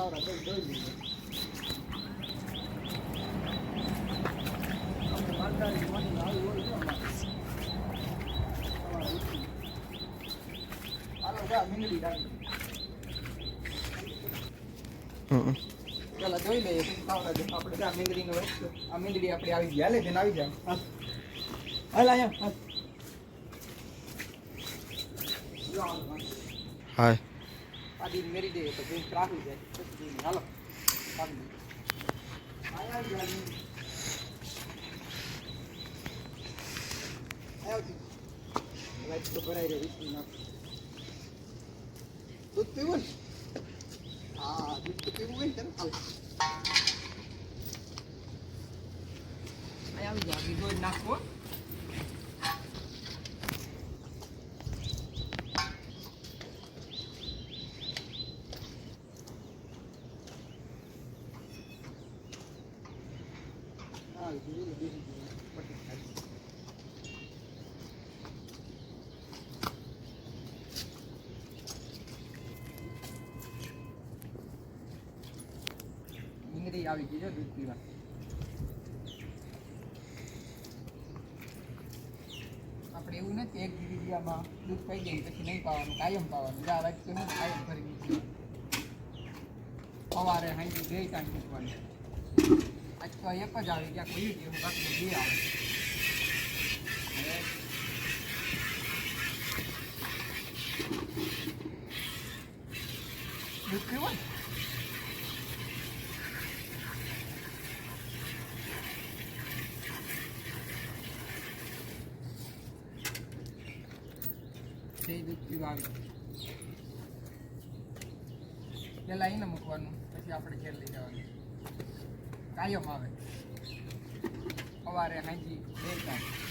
આવરા દોઈ લીધો માલધારી મની આવી હોય તો હાલો જા મીંગડી ડાળી ચાલો જોઈ લઈએ પછી ખાવડા દે આપણે જા મીંગડીનો વસ્તુ આ મીંગડી આપણે આવી ગયા લે બેન આવી જા હાલ આયા હાય આદી મેરી દે તો બેન રાખી જાય પછી હાલો આયા જા તો ભરાઈ રહ્યો વિષ્ણુ ના દૂધ પીવું ને હા દૂધ તો પીવું હોય ને તને આવી જા બીજો નાખો હા બીજું મીંગડી આવી ગઈ છે દૂધ પીવા આપણે એવું નથી એક દીકરીમાં દૂધ પી જાય પછી નહીં પાવાનું કાયમ પાવાનું જા વાત કેમ કાયમ ભરી મૂકી સવારે હાંજી બે ટાઈમ મૂકવાની આજ તો એક જ આવી ગયા કોઈ ગયું બાકી બે આવે દૂધ પીવું ને દૂધ પીવા આવી પેલા એને મૂકવાનું પછી આપણે ઘેર લઈ જવાનું કાયમ આવે સવારે હાંજી બે ટાઈમ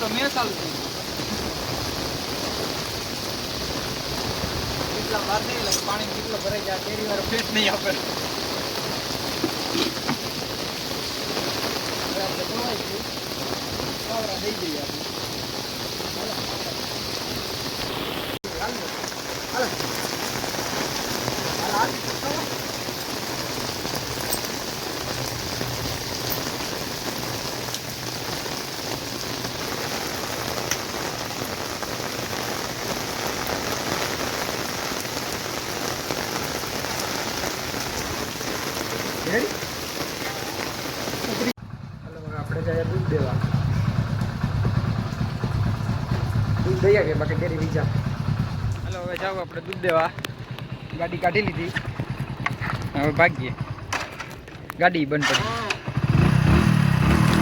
તો મેં ચાલુ થઈ કેટલા વાર નહીં લાગે પાણી કેટલો ભરાઈ જાય તેરી વાર ફેટ નહીં આપે આપણે ધોવાઈ ગયું પાવડા દઈ દઈએ આપણે જાય દૂધ દેવા દૂધ દઈ આવીએ બાકી ડેરી બીજા હાલો હવે જાવ આપણે દૂધ દેવા ગાડી કાઢી લીધી હવે ભાગીએ ગાડી બંધ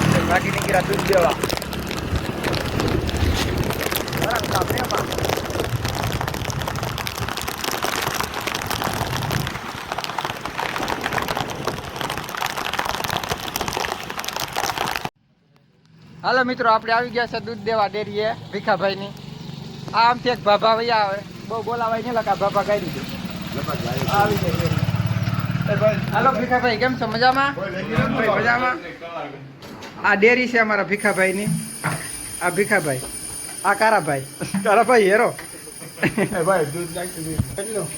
પડી ભાગી નીકળ્યા દૂધ દેવા હાલો મિત્રો આપણે આવી ગયા છે દૂધ દેવા ડેરીએ ભીખાભાઈની આમથી એક ભાભા વૈયા આવે બહુ બોલાવાય નહીં લખા ભાભા કાઢી દીધું આવી જાય હાલો ભીખાભાઈ કેમ છો મજામાં મજામાં આ ડેરી છે અમારા ભીખાભાઈની આ ભીખાભાઈ આ કારાભાઈ હેરો ભાઈ દૂધ નાખી કેટલું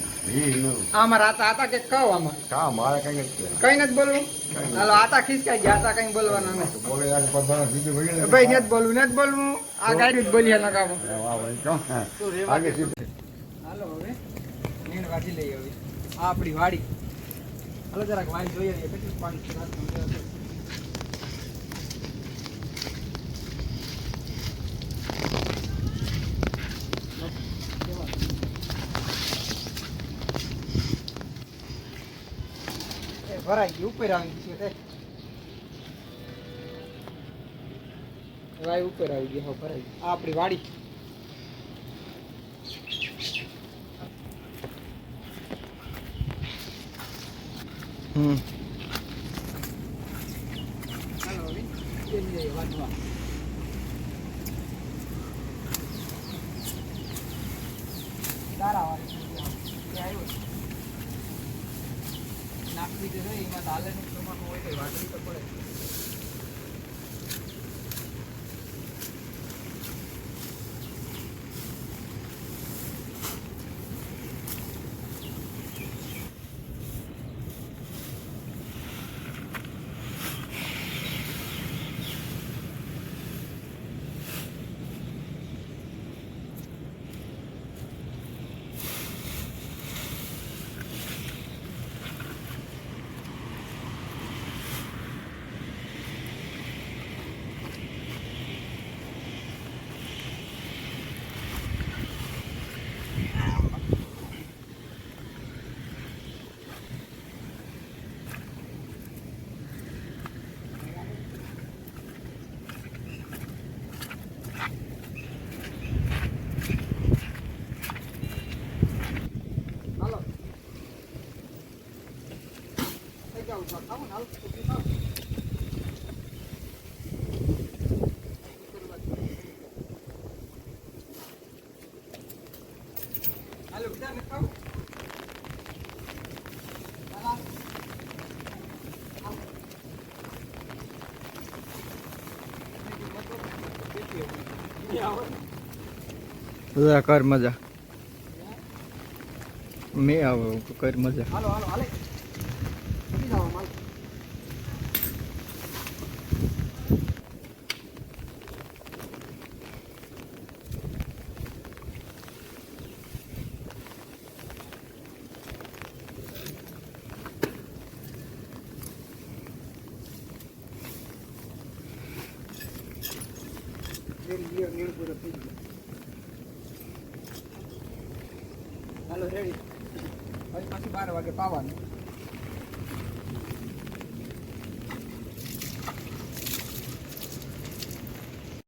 આમાં આતા આતા કે કહો આમાં કા મારે કઈ નથી બોલવું હાલો આતા ખીસકાઈ ગયા આતા કઈ બોલવાના નથી ભાઈ નથી બોલવું આ ગાડી જ બોલીએ નકામો હાલો હવે નીણ વાજી લઈએ હવે આ આપણી વાડી હાલો જરાક વાડી જોઈએ કેટલું પાણી ભરાઈ ગઈ ઉપર આવી ગઈ છે વાય ઉપર આવી ગઈ હવે ભરાઈ આ આપણી વાડી હાલો હવે જઈએ વાડવા દારા વાળી આવ્યો નાખી દે એમાં દાલની પ્રમાણ હોય તો વાટવી તો પડે કર મજા મેં આવો કર મજા હાલો હાલો હાલે હાલો રેડી હવે પાછી 12 વાગે પાવાનું